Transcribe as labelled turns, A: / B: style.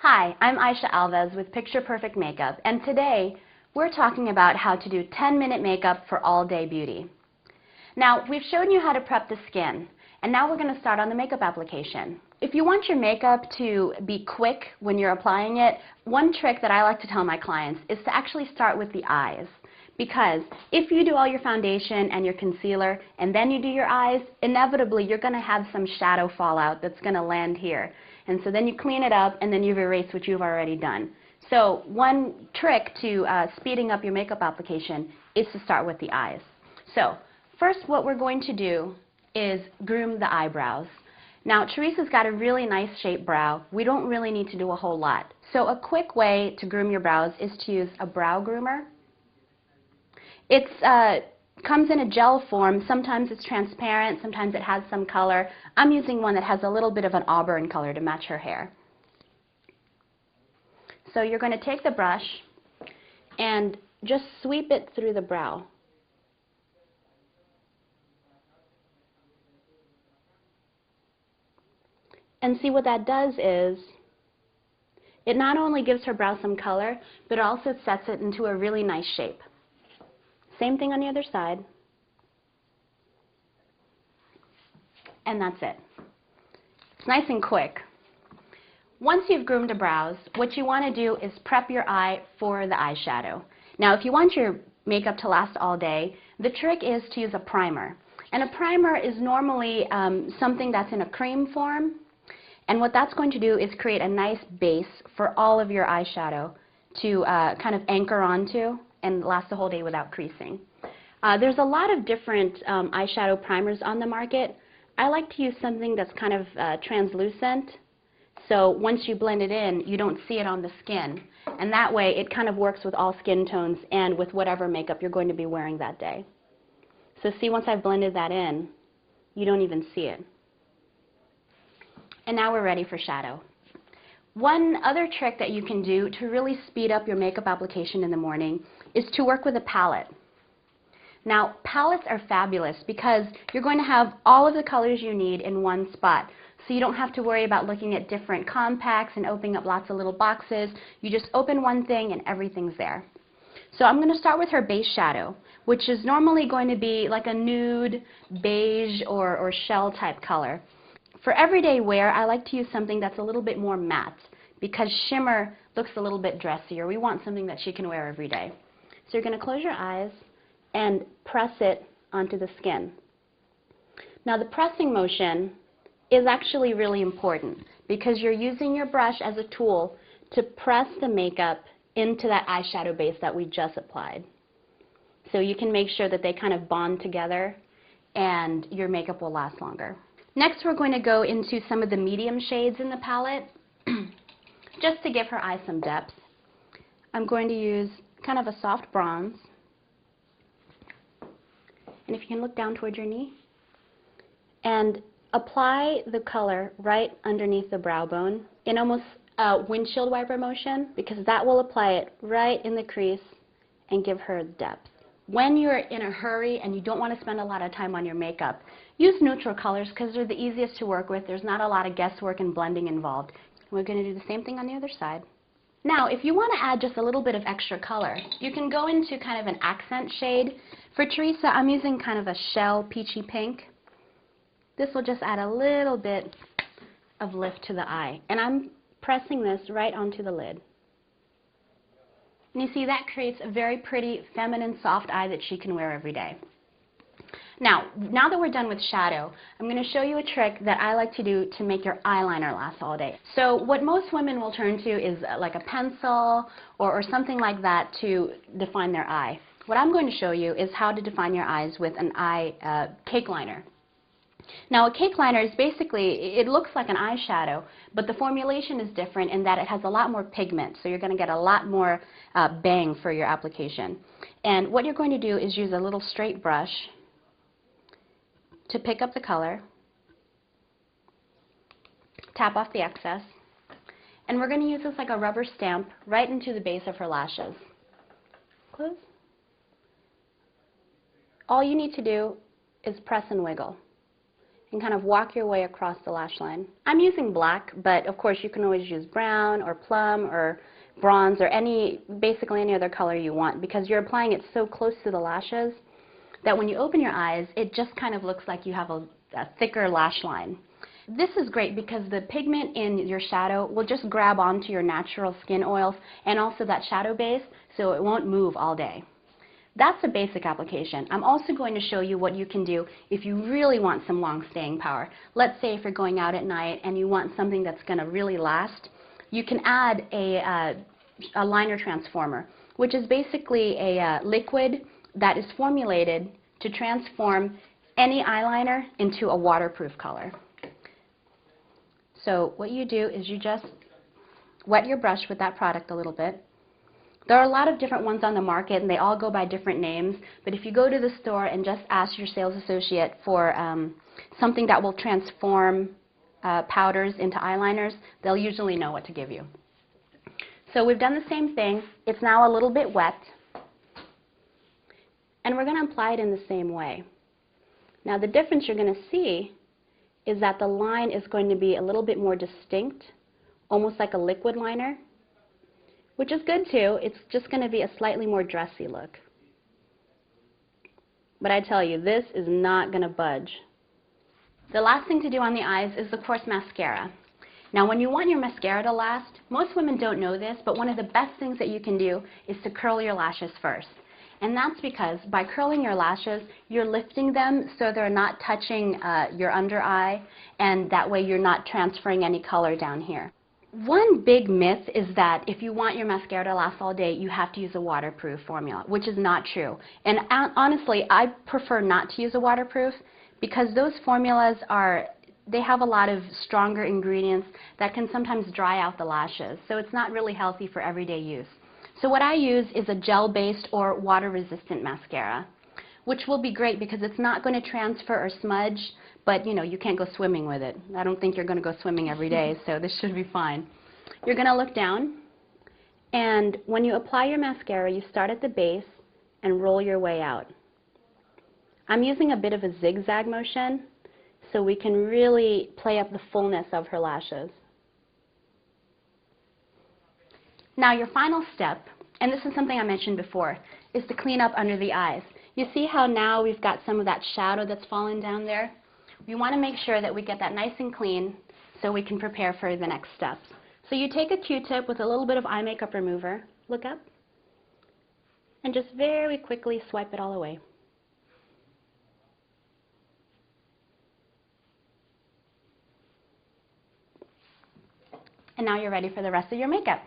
A: Hi, I'm Aisha Alves with Picture Perfect Makeup, and today we're talking about how to do 10-minute makeup for all-day beauty. Now, we've shown you how to prep the skin, and now we're going to start on the makeup application. If you want your makeup to be quick when you're applying it, one trick that I like to tell my clients is to actually start with the eyes. Because if you do all your foundation and your concealer and then you do your eyes, inevitably you're going to have some shadow fallout that's going to land here. And so then you clean it up and then you've erased what you've already done. So one trick to speeding up your makeup application is to start with the eyes. So first what we're going to do is groom the eyebrows. Now Teresa's got a really nice shaped brow. We don't really need to do a whole lot. So a quick way to groom your brows is to use a brow groomer. It comes in a gel form. Sometimes it's transparent, sometimes it has some color. I'm using one that has a little bit of an auburn color to match her hair. So you're going to take the brush and just sweep it through the brow. And see what that does is it not only gives her brow some color, but it also sets it into a really nice shape. Same thing on the other side. And that's it. It's nice and quick. Once you've groomed the brows, what you want to do is prep your eye for the eyeshadow. Now, if you want your makeup to last all day, the trick is to use a primer. And a primer is normally something that's in a cream form. And what that's going to do is create a nice base for all of your eyeshadow to kind of anchor onto and last the whole day without creasing. There's a lot of different eyeshadow primers on the market. I like to use something that's kind of translucent, so once you blend it in, you don't see it on the skin. And that way, it kind of works with all skin tones and with whatever makeup you're going to be wearing that day. So see, once I've blended that in, you don't even see it. And now we're ready for shadow. One other trick that you can do to really speed up your makeup application in the morning is to work with a palette. Now, palettes are fabulous because you're going to have all of the colors you need in one spot. So you don't have to worry about looking at different compacts and opening up lots of little boxes. You just open one thing and everything's there. So I'm going to start with her base shadow, which is normally going to be like a nude, beige, or shell type color. For everyday wear, I like to use something that's a little bit more matte because shimmer looks a little bit dressier. We want something that she can wear every day. So you're going to close your eyes and press it onto the skin. Now the pressing motion is actually really important because you're using your brush as a tool to press the makeup into that eyeshadow base that we just applied. So you can make sure that they kind of bond together and your makeup will last longer. Next, we're going to go into some of the medium shades in the palette just to give her eye some depth. I'm going to use kind of a soft bronze. And if you can look down towards your knee and apply the color right underneath the brow bone in almost a windshield wiper motion, because that will apply it right in the crease and give her depth. When you're in a hurry and you don't want to spend a lot of time on your makeup, use neutral colors because they're the easiest to work with. There's not a lot of guesswork and blending involved. We're going to do the same thing on the other side. Now, if you want to add just a little bit of extra color, you can go into kind of an accent shade. For Teresa, I'm using kind of a shell peachy pink. This will just add a little bit of lift to the eye. And I'm pressing this right onto the lid. And you see, that creates a very pretty, feminine, soft eye that she can wear every day. Now that we're done with shadow, I'm going to show you a trick that I like to do to make your eyeliner last all day. So what most women will turn to is like a pencil or something like that to define their eye. What I'm going to show you is how to define your eyes with an eye cake liner. Now a cake liner is basically, it looks like an eyeshadow, but the formulation is different in that it has a lot more pigment, so you're going to get a lot more bang for your application. And what you're going to do is use a little straight brush to pick up the color, tap off the excess, and we're going to use this like a rubber stamp right into the base of her lashes. Close. All you need to do is press and wiggle. and kind of walk your way across the lash line. I'm using black, but of course you can always use brown or plum or bronze or basically any other color you want, because you're applying it so close to the lashes that when you open your eyes, it just kind of looks like you have a thicker lash line. This is great because the pigment in your shadow will just grab onto your natural skin oils and also that shadow base, so it won't move all day. That's a basic application. I'm also going to show you what you can do if you really want some long staying power. Let's say if you're going out at night and you want something that's going to really last, you can add a liner transformer, which is basically a liquid that is formulated to transform any eyeliner into a waterproof color. So what you do is you just wet your brush with that product a little bit. There are a lot of different ones on the market and they all go by different names, but if you go to the store and just ask your sales associate for something that will transform powders into eyeliners, they'll usually know what to give you. So we've done the same thing. It's now a little bit wet, and we're going to apply it in the same way. Now the difference you're going to see is that the line is going to be a little bit more distinct, almost like a liquid liner, which is good too. It's just going to be a slightly more dressy look. But I tell you, this is not going to budge. The last thing to do on the eyes is, of course, mascara. Now, when you want your mascara to last, most women don't know this, but one of the best things that you can do is to curl your lashes first. And that's because by curling your lashes, you're lifting them so they're not touching your under eye, and that way you're not transferring any color down here. One big myth is that if you want your mascara to last all day, you have to use a waterproof formula, which is not true. And honestly, I prefer not to use a waterproof because those formulas they have a lot of stronger ingredients that can sometimes dry out the lashes. So it's not really healthy for everyday use. So what I use is a gel-based or water-resistant mascara, which will be great because it's not going to transfer or smudge, but you can't go swimming with it. I don't think you're going to go swimming every day, so this should be fine. You're going to look down, and when you apply your mascara, you start at the base and roll your way out. I'm using a bit of a zigzag motion so we can really play up the fullness of her lashes. Now your final step, and this is something I mentioned before, is to clean up under the eyes. You see how now we've got some of that shadow that's fallen down there? We want to make sure that we get that nice and clean so we can prepare for the next steps. So you take a Q-tip with a little bit of eye makeup remover, look up, and just very quickly swipe it all away. And now you're ready for the rest of your makeup.